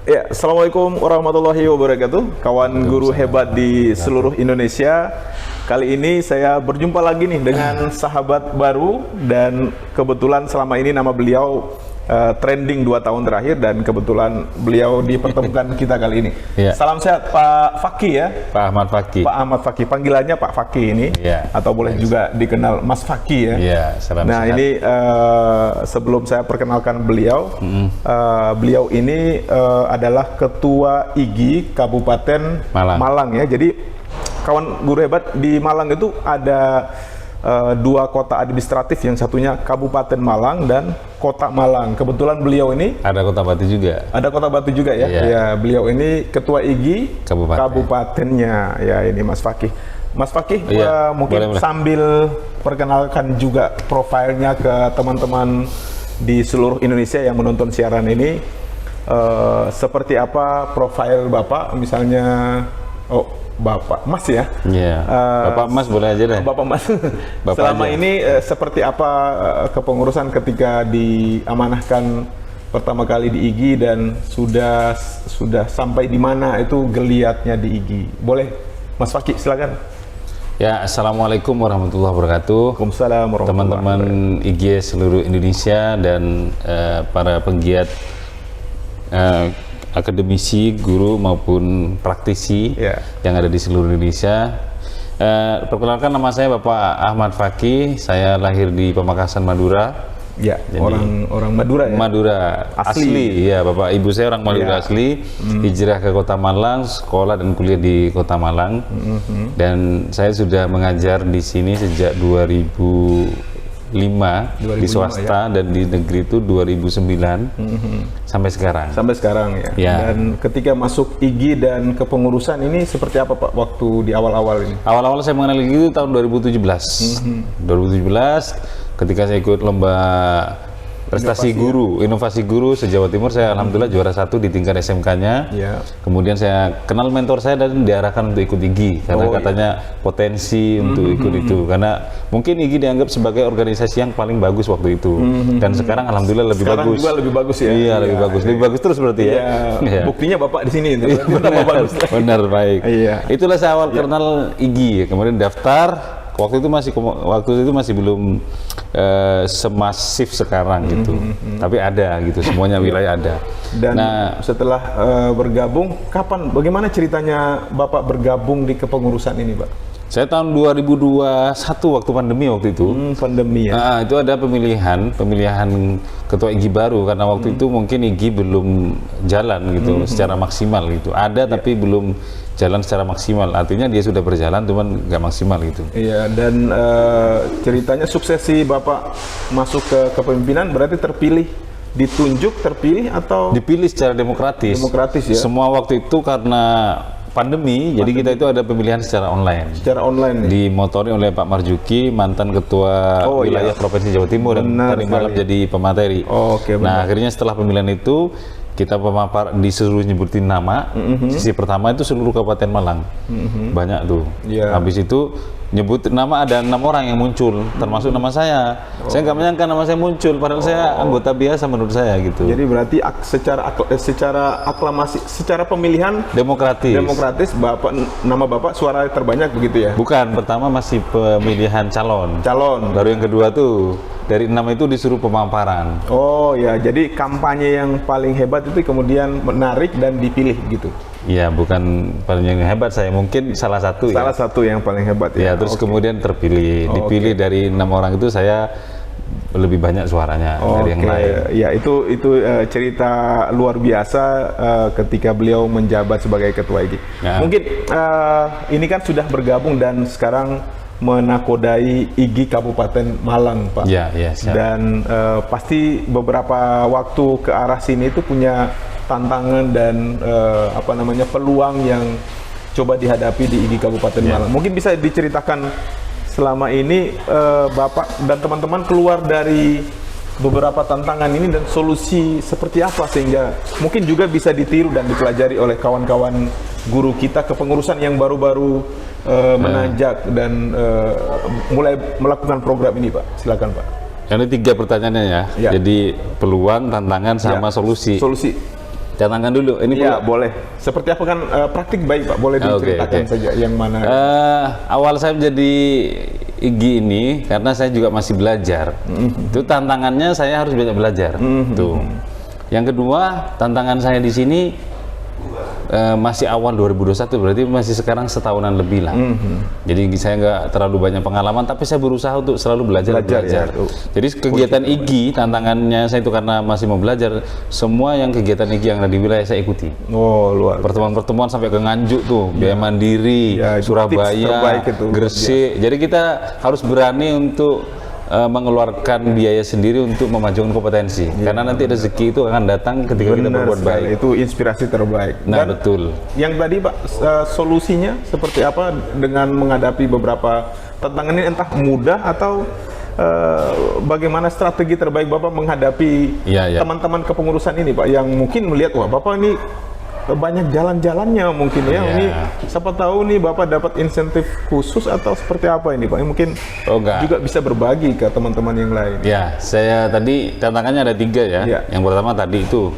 Ya, Assalamualaikum warahmatullahi wabarakatuh, kawan guru hebat di seluruh Indonesia. Kali ini saya berjumpa lagi nih dengan sahabat baru dan kebetulan selama ini nama beliau trending 2 tahun terakhir dan kebetulan beliau dipertemukan kita kali ini. Ya. Salam sehat Pak Fakih ya. Pak Ahmad Fakih. Pak Ahmad Fakih, panggilannya Pak Fakih ini, Ya. atau boleh juga dikenal Mas Fakih ya. Iya, salam Nah sehat. ini sebelum saya perkenalkan beliau, beliau ini adalah Ketua IGI Kabupaten Malang ya. Jadi kawan guru hebat di Malang itu ada 2 kota administratif, yang satunya Kabupaten Malang dan Kota Malang. Kebetulan beliau ini Ada Kota Batu juga. ada Kota Batu juga ya. Iya. Ya, beliau ini Ketua IGI Kabupaten. Kabupatennya ya, ini Mas Fakih. Mas Fakih, Iya, mungkin boleh. sambil perkenalkan juga profilnya ke teman-teman di seluruh Indonesia yang menonton siaran ini, seperti apa profil Bapak, misalnya, Bapak Mas ya. Iya. Bapak Mas boleh aja deh. Bapak Mas, Bapak selama aja. ini seperti apa kepengurusan ketika diamanahkan pertama kali di IGI dan sudah sampai di mana itu geliatnya di IGI? Boleh, Mas Fakih, silakan. Ya, Assalamualaikum warahmatullahi wabarakatuh. Waalaikumsalam warahmatullahi Teman-teman IGI seluruh Indonesia dan para penggiat akademisi, guru maupun praktisi Ya. yang ada di seluruh Indonesia. Perkenalkan, nama saya Bapak Ahmad Fakih. Saya lahir di Pamekasan, Madura. Ya, orang Madura ya. Madura asli. Ya, Bapak Ibu saya orang Madura Ya. asli. Hijrah ke Kota Malang, sekolah dan kuliah di Kota Malang. Dan saya sudah mengajar di sini sejak 2005 di 2005 swasta, dan di negeri itu 2009 sampai sekarang. Sampai sekarang ya. Ya. Dan ketika masuk IGI dan kepengurusan ini seperti apa Pak waktu di awal-awal ini? Awal-awal saya mengenal itu tahun 2017. 2017 ketika saya ikut lomba prestasi guru, inovasi guru se-Jawa Timur, saya alhamdulillah juara 1 di tingkat SMK-nya. Ya. Kemudian saya kenal mentor saya dan diarahkan untuk ikut IGI karena katanya potensi untuk ikut itu, karena mungkin IGI dianggap sebagai organisasi yang paling bagus waktu itu. Dan sekarang alhamdulillah lebih Sekarang bagus. juga lebih bagus ya. Iya, lebih bagus. Lebih bagus terus berarti ya. Iya. Buktinya Bapak di sini itu. Tambah bagus. Benar, baik. Iya. Itulah saya awal kenal IGI. Kemudian daftar. Waktu itu masih belum semasif sekarang gitu. Tapi ada gitu, semuanya wilayah ada. Dan Nah, setelah bergabung, bagaimana ceritanya Bapak bergabung di kepengurusan ini, Pak? saya tahun 2021 waktu pandemi waktu itu. Pandemi ya. Nah, itu ada pemilihan ketua IGI baru, karena waktu itu mungkin IGI belum jalan gitu secara maksimal gitu. Ada tapi belum jalan secara maksimal. Artinya dia sudah berjalan cuman nggak maksimal gitu. Iya, dan ceritanya suksesi Bapak masuk ke kepemimpinan berarti terpilih atau Dipilih secara demokratis. Demokratis ya. Semua waktu itu karena pandemi, jadi kita itu ada pemilihan secara online. secara online nih? Dimotori oleh Pak Marjuki, mantan ketua wilayah iya. Provinsi Jawa Timur, dan Benar tadi malam sekali. jadi pemateri. Oke, Nah, benar. akhirnya setelah pemilihan itu kita disuruh nyebutin nama. Sisi pertama itu seluruh Kabupaten Malang. Banyak tuh. Iya. Habis itu nyebut nama, ada 6 orang yang muncul, termasuk nama saya. Saya nggak menyangka nama saya muncul, padahal saya anggota biasa menurut saya gitu. Jadi berarti secara aklamasi, secara pemilihan Demokratis. nama Bapak suara terbanyak begitu ya? Bukan, pertama masih pemilihan calon. Baru yang kedua tuh dari 6 itu disuruh pemaparan. Oh ya, jadi kampanye yang paling hebat itu kemudian menarik dan dipilih gitu. Iya, bukan paling yang hebat, saya mungkin salah satu Salah ya. satu yang paling hebat Ya, ya. terus Oke. kemudian terpilih. Dipilih dari 6 orang itu saya lebih banyak suaranya dari yang lain. Ya itu cerita luar biasa ketika beliau menjabat sebagai ketua IGI. Ya. Mungkin ini kan sudah bergabung dan sekarang menakodai IGI Kabupaten Malang, Pak. Ya, siap. Dan pasti beberapa waktu ke arah sini itu punya tantangan dan peluang yang coba dihadapi di IGI Kabupaten Malang. Mungkin bisa diceritakan selama ini Bapak dan teman-teman keluar dari beberapa tantangan ini dan solusi seperti apa sehingga mungkin juga bisa ditiru dan dipelajari oleh kawan-kawan guru kita kepengurusan yang baru-baru menanjak dan mulai melakukan program ini, Pak. Silakan, Pak. Ini 3 pertanyaannya ya. Ya. Jadi peluang, tantangan, sama Ya. solusi. Solusi. Canangkan dulu. Ini Iya, boleh. Seperti apa kan praktik baik Pak? Boleh diceritakan saja yang mana? Awal saya menjadi IGI ini karena saya juga masih belajar. Itu tantangannya saya harus banyak belajar. Tuh. Yang kedua, tantangan saya di sini masih awal 2021, berarti masih sekarang setahunan lebih lah. Jadi saya nggak terlalu banyak pengalaman, tapi saya berusaha untuk selalu belajar. Ya. Jadi kegiatan IGI, tantangannya saya itu karena masih mau belajar, semua yang kegiatan IGI yang ada di wilayah saya ikuti. Oh, luar. Pertemuan-pertemuan sampai ke Nganjuk tuh, Biaya Mandiri, Surabaya, Gresik. Jadi kita harus berani untuk mengeluarkan biaya sendiri untuk memajukan kompetensi, karena nanti rezeki itu akan datang ketika kita berbuat baik. Itu inspirasi terbaik. Nah, Dan betul. Yang tadi Pak, solusinya seperti apa dengan menghadapi beberapa tantangan ini, entah mudah atau bagaimana strategi terbaik Bapak menghadapi teman-teman kepengurusan ini Pak, yang mungkin melihat, wah Bapak ini banyak jalan-jalannya mungkin ya. Ini siapa tahu nih Bapak dapat insentif khusus atau seperti apa ini Pak? Mungkin juga bisa berbagi ke teman-teman yang lain. Ya, saya tadi tantangannya ada 3 ya. Yang pertama tadi itu,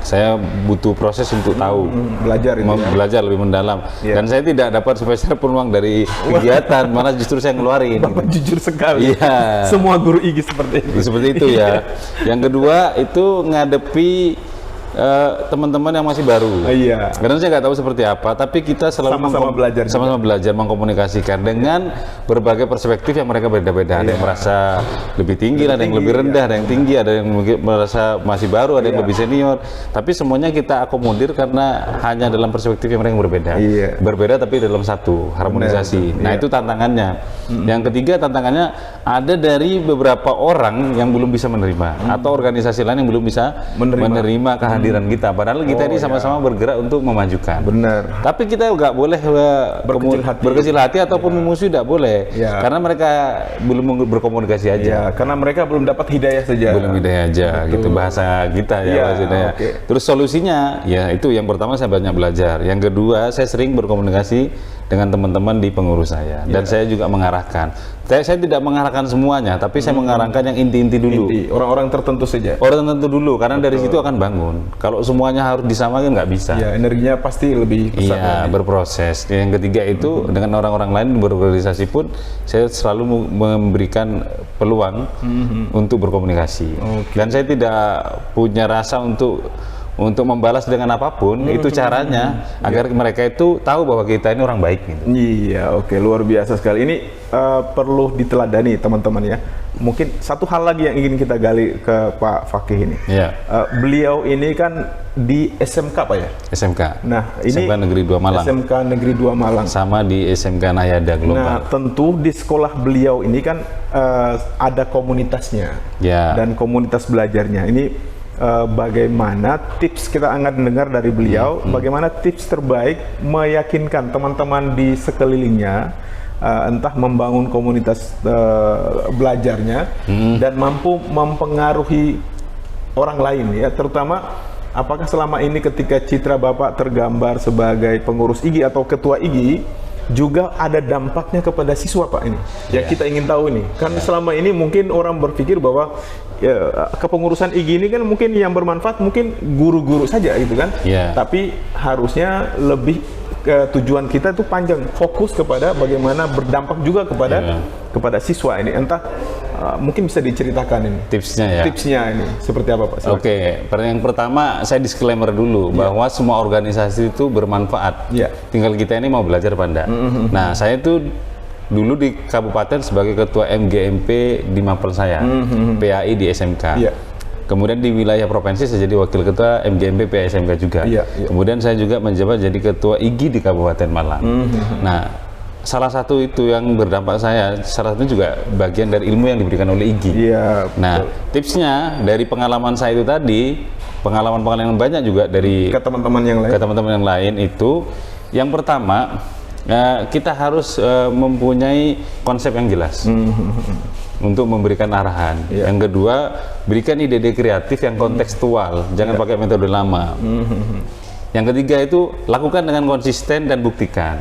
saya butuh proses untuk tahu, belajar lebih mendalam. Dan saya tidak dapat sepeser pun uang dari kegiatan, malah justru saya ngeluarin. Bapak jujur sekali. Semua guru IGI seperti itu. Seperti itu ya. Yang kedua itu ngadepi teman-teman yang masih baru. Karena saya nggak tahu seperti apa, tapi kita selalu sama-sama belajar mengkomunikasikan dengan berbagai perspektif yang mereka beda-beda. Ada yang merasa lebih tinggi, ada yang lebih rendah, ada yang tinggi, ada yang mungkin merasa masih baru, ada yang lebih senior. Tapi semuanya kita akomodir karena hanya dalam perspektif yang mereka berbeda. Berbeda tapi dalam satu harmonisasi. Nah, itu tantangannya. Yang ketiga tantangannya ada dari beberapa orang yang belum bisa menerima, atau organisasi lain yang belum bisa menerima kehadiran kita, padahal kita ini sama-sama bergerak untuk memajukan. Tapi kita nggak boleh berkecil hati ataupun memusuhi, tidak boleh, karena mereka belum berkomunikasi aja. Karena mereka belum dapat hidayah saja. Belum hidayah aja, gitu bahasa kita ya. Terus solusinya, ya itu yang pertama saya banyak belajar. Yang kedua, saya sering berkomunikasi dengan teman-teman di pengurus saya, dan saya juga mengarahkan. Saya tidak mengarahkan semuanya, tapi saya mengarahkan yang inti-inti dulu. Orang-orang tertentu saja. Orang tertentu dulu, karena dari situ akan bangun. Kalau semuanya harus disamakan nggak bisa. Energinya pasti lebih besar. Berproses. Yang ketiga itu dengan orang-orang lain berorganisasi pun saya selalu memberikan peluang untuk berkomunikasi. Dan saya tidak punya rasa untuk membalas dengan apapun. Itu caranya agar mereka itu tahu bahwa kita ini orang baik gitu. Luar biasa sekali. Ini perlu diteladani teman-teman ya. Mungkin satu hal lagi yang ingin kita gali ke Pak Fakih ini. Beliau ini kan di SMK Pak ya? SMK. Nah, ini SMK Negeri 2 Malang. SMK Negeri 2 Malang. Sama di SMK Nayada Global. Nah, tentu di sekolah beliau ini kan ada komunitasnya. Dan komunitas belajarnya. Ini bagaimana tips, kita akan dengar dari beliau, bagaimana tips terbaik meyakinkan teman-teman di sekelilingnya, entah membangun komunitas belajarnya dan mampu mempengaruhi orang lain ya, terutama apakah selama ini ketika citra Bapak tergambar sebagai pengurus IGI atau ketua IGI juga ada dampaknya kepada siswa Pak ini. Kita ingin tahu ini. Kan selama ini mungkin orang berpikir bahwa kepengurusan IGI ini kan mungkin yang bermanfaat mungkin guru-guru saja gitu kan. Tapi harusnya lebih tujuan kita itu panjang, fokus kepada bagaimana berdampak juga kepada siswa ini. Entah mungkin bisa diceritakan ini tipsnya ya. Tipsnya ini seperti apa Pak? Yang pertama saya disclaimer dulu bahwa semua organisasi itu bermanfaat. Tinggal kita ini mau belajar apa enggak. Nah, saya itu dulu di kabupaten sebagai ketua MGMP di Mapel saya, PAI di SMK. Kemudian di wilayah provinsi saya jadi wakil ketua MGMP PAI SMK juga. Kemudian saya juga menjabat jadi ketua IGI di Kabupaten Malang. Nah, salah satu itu yang berdampak saya, salah satunya juga bagian dari ilmu yang diberikan oleh IGI. Nah, tipsnya dari pengalaman saya itu tadi, pengalaman-pengalaman banyak juga dari teman-teman yang lain itu, yang pertama kita harus mempunyai konsep yang jelas untuk memberikan arahan. Yang kedua, berikan ide-ide kreatif yang kontekstual, jangan pakai metode lama. Yang ketiga itu lakukan dengan konsisten dan buktikan.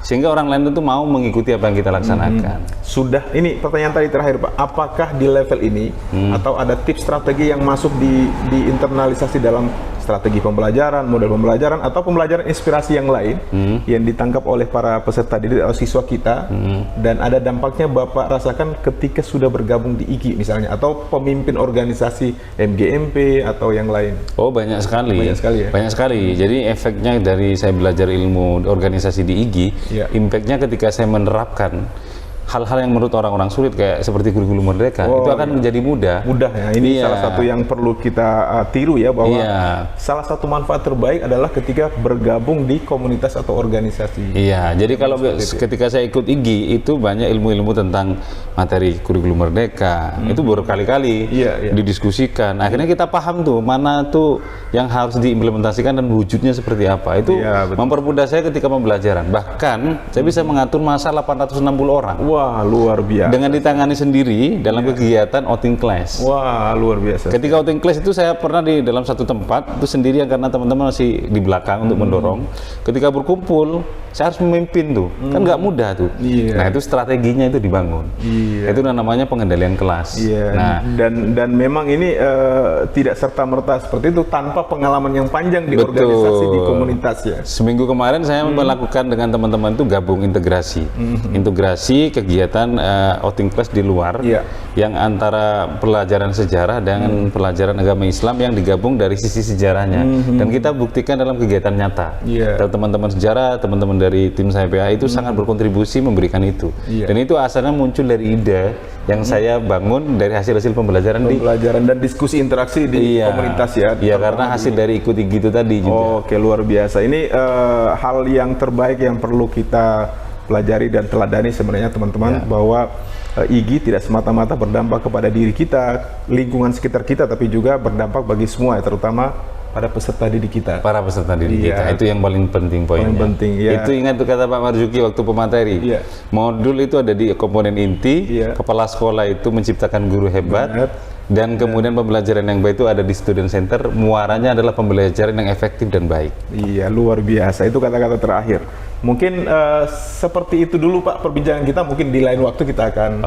Sehingga orang lain itu mau mengikuti apa yang kita laksanakan. Sudah, ini pertanyaan tadi terakhir Pak, apakah di level ini atau ada tips strategi yang masuk di internalisasi dalam strategi pembelajaran, model pembelajaran, atau pembelajaran inspirasi yang lain yang ditangkap oleh para peserta didik atau siswa kita, dan ada dampaknya Bapak rasakan ketika sudah bergabung di IGI misalnya, atau pemimpin organisasi MGMP atau yang lain? Oh, banyak sekali. Banyak sekali ya? Banyak sekali. Jadi efeknya dari saya belajar ilmu organisasi di IGI, impactnya ketika saya menerapkan hal-hal yang menurut orang-orang sulit kayak seperti kurikulum merdeka, itu akan menjadi mudah. Mudah ya, ini salah satu yang perlu kita tiru ya, bahwa salah satu manfaat terbaik adalah ketika bergabung di komunitas atau organisasi. Iya, jadi kalau ketika saya ikut IGI itu banyak ilmu-ilmu tentang materi kurikulum merdeka, itu berkali-kali didiskusikan. Akhirnya kita paham tuh mana tuh yang harus diimplementasikan dan wujudnya seperti apa. Itu mempermudah saya ketika pembelajaran. Bahkan saya bisa mengatur masa 860 orang. Wah, luar biasa. Dengan ditangani sendiri dalam kegiatan outing class. Wah, luar biasa. Ketika outing class itu saya pernah di dalam satu tempat itu sendirian karena teman-teman masih di belakang untuk mendorong. Ketika berkumpul, saya harus memimpin tuh. Kan nggak mudah tuh. Nah, itu strateginya itu dibangun. Itu namanya pengendalian kelas. Nah, dan memang ini tidak serta-merta seperti itu tanpa pengalaman yang panjang di organisasi, di komunitas ya. Seminggu kemarin saya melakukan dengan teman-teman itu gabung integrasi. Integrasi kegiatan outing class di luar yang antara pelajaran sejarah dengan pelajaran agama Islam yang digabung dari sisi sejarahnya, dan kita buktikan dalam kegiatan nyata. Teman-teman sejarah, teman-teman dari tim SAIPA itu sangat berkontribusi memberikan itu, dan itu asalnya muncul dari ide yang saya bangun dari hasil-hasil pembelajaran dan diskusi interaksi di komunitas ya. Iya, karena hasil dari ikut IGI itu tadi juga. Oke, luar biasa. Ini hal yang terbaik yang perlu kita pelajari dan teladani sebenarnya teman-teman, bahwa IGI tidak semata-mata berdampak kepada diri kita, lingkungan sekitar kita, tapi juga berdampak bagi semua ya, terutama pada peserta didik kita. Para peserta didik kita, itu yang paling penting poinnya. Paling penting, Itu ingat tuh kata Pak Marzuki waktu pemateri. Modul itu ada di komponen inti, kepala sekolah itu menciptakan guru hebat, dan kemudian pembelajaran yang baik itu ada di student center, muaranya adalah pembelajaran yang efektif dan baik. Iya, luar biasa. Itu kata-kata terakhir. Mungkin seperti itu dulu Pak perbincangan kita, mungkin di lain waktu kita akan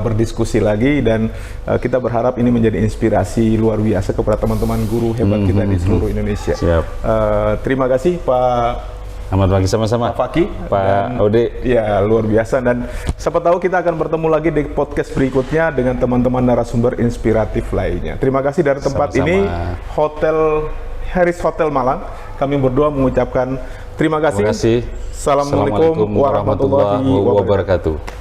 berdiskusi lagi, dan kita berharap ini menjadi inspirasi luar biasa kepada teman-teman guru hebat kita di seluruh Indonesia. Terima kasih Pak. Selamat pagi sama-sama. Pak Fakih, Pak Ode. Ya, luar biasa, dan siapa tahu kita akan bertemu lagi di podcast berikutnya dengan teman-teman narasumber inspiratif lainnya. Terima kasih dari tempat ini, Hotel Harris Hotel Malang. Kami berdua mengucapkan terima kasih. Assalamualaikum warahmatullahi wabarakatuh.